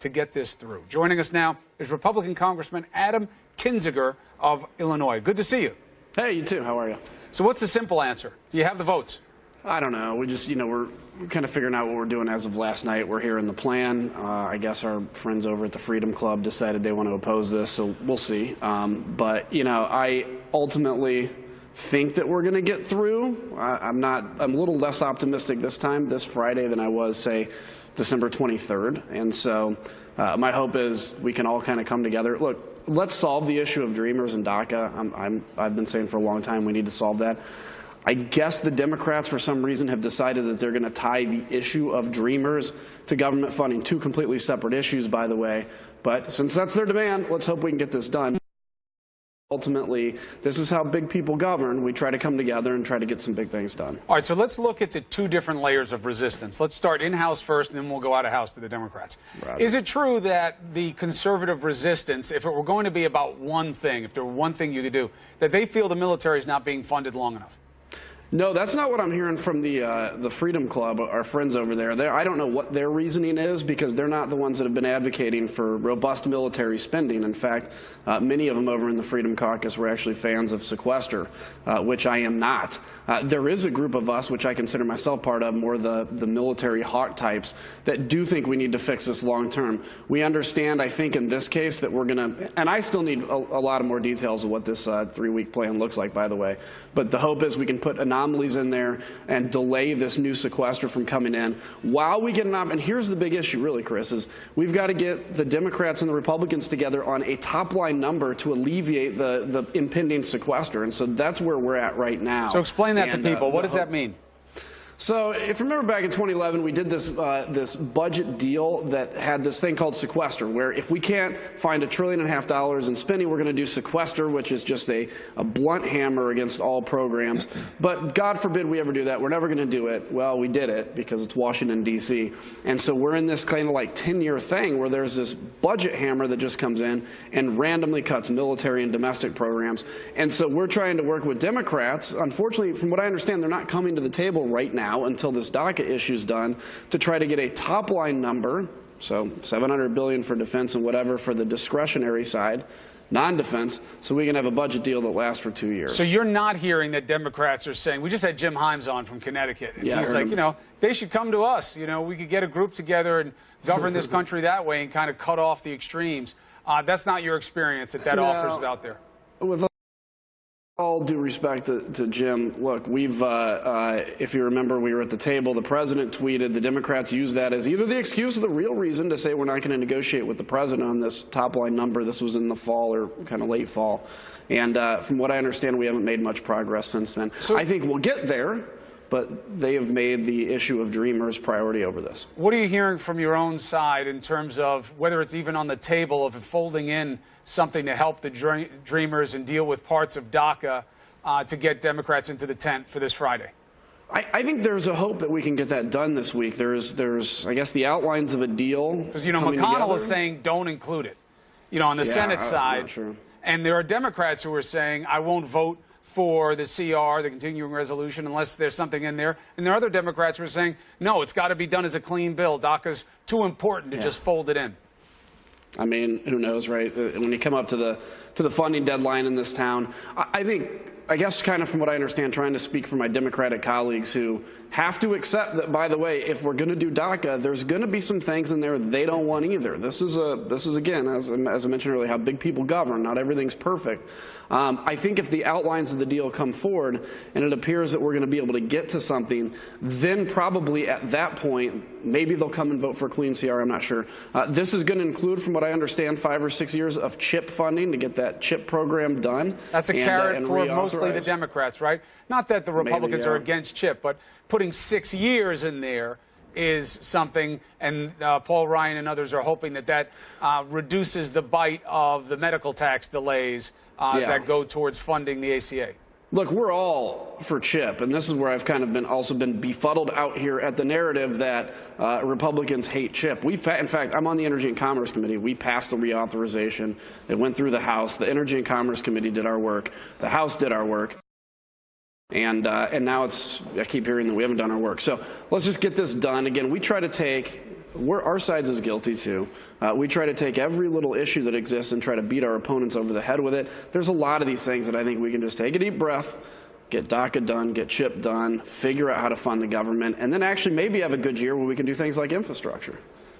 to get this through. Joining us now is Republican Congressman Adam Kinzinger of Illinois. Good to see you. Hey, you too. How are you? So what's the simple answer? Do you have the votes? I don't know. We just, we're kind of figuring out what we're doing as of last night. We're hearing the plan. I guess our friends over at the Freedom Club decided they want to oppose this, so we'll see. But, I ultimately think that we're going to get through. I'm a little less optimistic this Friday than I was, say, December 23rd. And so my hope is we can all kind of come together. Look, let's solve the issue of Dreamers and DACA. I've been saying for a long time we need to solve that. I guess the Democrats, for some reason, have decided that they're going to tie the issue of Dreamers to government funding. Two completely separate issues, by the way. But since that's their demand, let's hope we can get this done. Ultimately, this is how big people govern. We try to come together and try to get some big things done. All right, so let's look at the two different layers of resistance. Let's start in-house first, and then we'll go out-of-house to the Democrats. Right. Is it true that the conservative resistance, if it were going to be about one thing, if there were one thing you could do, that they feel the military is not being funded long enough? No, that's not what I'm hearing from the Freedom Club, our friends over there. I don't know what their reasoning is, because they're not the ones that have been advocating for robust military spending. In fact, many of them over in the Freedom Caucus were actually fans of Sequester, which I am not. There is a group of us, which I consider myself part of, more the military hawk types, that do think we need to fix this long term. We understand, I think, in this case that we're going to, and I still need a lot of more details of what this 3-week plan looks like, by the way, but the hope is we can put anomalies in there and delay this new sequester from coming in while we get and here's the big issue, really, Chris, is we've got to get the Democrats and the Republicans together on a top-line number to alleviate the impending sequester, and so that's where we're at right now. So explain that to people. What does that mean? So if you remember back in 2011, we did this budget deal that had this thing called Sequester, where if we can't find $1.5 trillion in spending, we're going to do Sequester, which is just a blunt hammer against all programs. But God forbid we ever do that. We're never going to do it. Well, we did it because it's Washington, D.C. And so we're in this kind of like 10-year thing where there's this budget hammer that just comes in and randomly cuts military and domestic programs. And so we're trying to work with Democrats. Unfortunately, from what I understand, they're not coming to the table right now until this DACA issue is done to try to get a top-line number, so $700 billion for defense and whatever for the discretionary side, non-defense, so we can have a budget deal that lasts for 2 years. So you're not hearing that Democrats are saying, we just had Jim Himes on from Connecticut, and he's like, they should come to us. We could get a group together and govern this country that way and kind of cut off the extremes. That's not your experience that offers out there. With all due respect to Jim, look, if you remember, we were at the table, the president tweeted, the Democrats used that as either the excuse or the real reason to say we're not going to negotiate with the president on this top-line number. This was in the fall or kind of late fall. And from what I understand, we haven't made much progress since then. So I think we'll get there, but they have made the issue of Dreamers priority over this. What are you hearing from your own side in terms of whether it's even on the table of folding in something to help the Dreamers and deal with parts of DACA to get Democrats into the tent for this Friday? I think there's a hope that we can get that done this week. There's I guess, the outlines of a deal. Because, McConnell is saying don't include it, on the Senate side. Sure. And there are Democrats who are saying, I won't vote for the CR, the continuing resolution, unless there's something in there. And there are other Democrats who are saying, no, it's got to be done as a clean bill. DACA's too important to just fold it in. I mean, who knows, right? When you come up to the funding deadline in this town, I guess kind of from what I understand, trying to speak for my Democratic colleagues who have to accept that, by the way, if we're going to do DACA, there's going to be some things in there they don't want either. This is again, as I mentioned earlier, how big people govern. Not everything's perfect. I think if the outlines of the deal come forward and it appears that we're going to be able to get to something, then probably at that point, maybe they'll come and vote for a clean CR. I'm not sure. This is going to include, from what I understand, 5 or 6 years of CHIP funding to get that CHIP program done. That's a carrot for mostly the Democrats, right? Not that the Republicans are against CHIP, but putting 6 years in there is something, and Paul Ryan and others are hoping that reduces the bite of the medical tax delays that go towards funding the ACA. Look, we're all for CHIP, and this is where I've kind of also been befuddled out here at the narrative that Republicans hate CHIP. In fact, I'm on the Energy and Commerce Committee. We passed a reauthorization. It went through the House. The Energy and Commerce Committee did our work. The House did our work. And now I keep hearing that we haven't done our work. So let's just get this done. Again, we try to take our side's is guilty too. We try to take every little issue that exists and try to beat our opponents over the head with it. There's a lot of these things that I think we can just take a deep breath, get DACA done, get CHIP done, figure out how to fund the government, and then actually maybe have a good year where we can do things like infrastructure.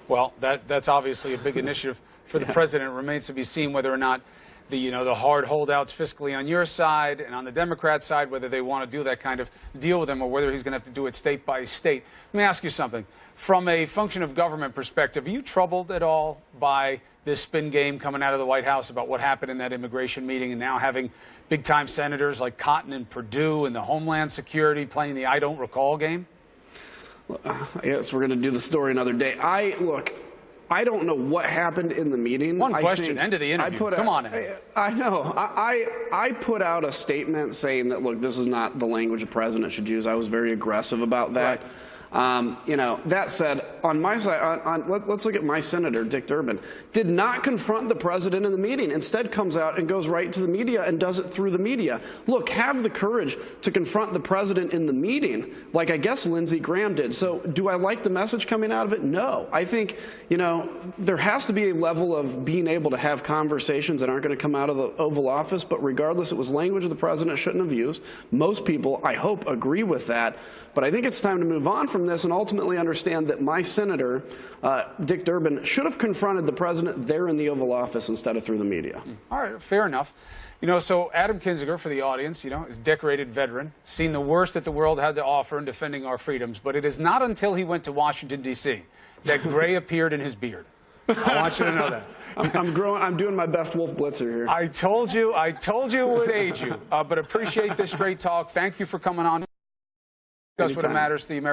Well, that's obviously a big initiative for the president. It remains to be seen whether or not the hard holdouts fiscally on your side and on the Democrat side, whether they want to do that kind of deal with them or whether he's going to have to do it state by state. Let me ask you something. From a function of government perspective, are you troubled at all by this spin game coming out of the White House about what happened in that immigration meeting and now having big-time senators like Cotton and Perdue and the Homeland Security playing the I don't recall game? Well, I guess we're going to do the story another day. Look, I don't know what happened in the meeting. One question, end of the interview. Come on. I know. I put out a statement saying that, look, this is not the language a president should use. I was very aggressive about that. Right. That said, on my side, let's look at my senator, Dick Durbin, did not confront the president in the meeting. Instead comes out and goes right to the media and does it through the media. Look, have the courage to confront the president in the meeting, like I guess Lindsey Graham did. So do I like the message coming out of it? No. I think, there has to be a level of being able to have conversations that aren't going to come out of the Oval Office, but regardless, it was language the president shouldn't have used. Most people, I hope, agree with that. But I think it's time to move on from this and ultimately understand that my senator, Dick Durbin, should have confronted the president there in the Oval Office instead of through the media. All right, fair enough. So Adam Kinzinger, for the audience, is a decorated veteran, seen the worst that the world had to offer in defending our freedoms. But it is not until he went to Washington, D.C. that gray appeared in his beard. I want you to know that. I'm doing my best Wolf Blitzer here. I told you it would age you. But appreciate this straight talk. Thank you for coming on. Discuss what matters to the American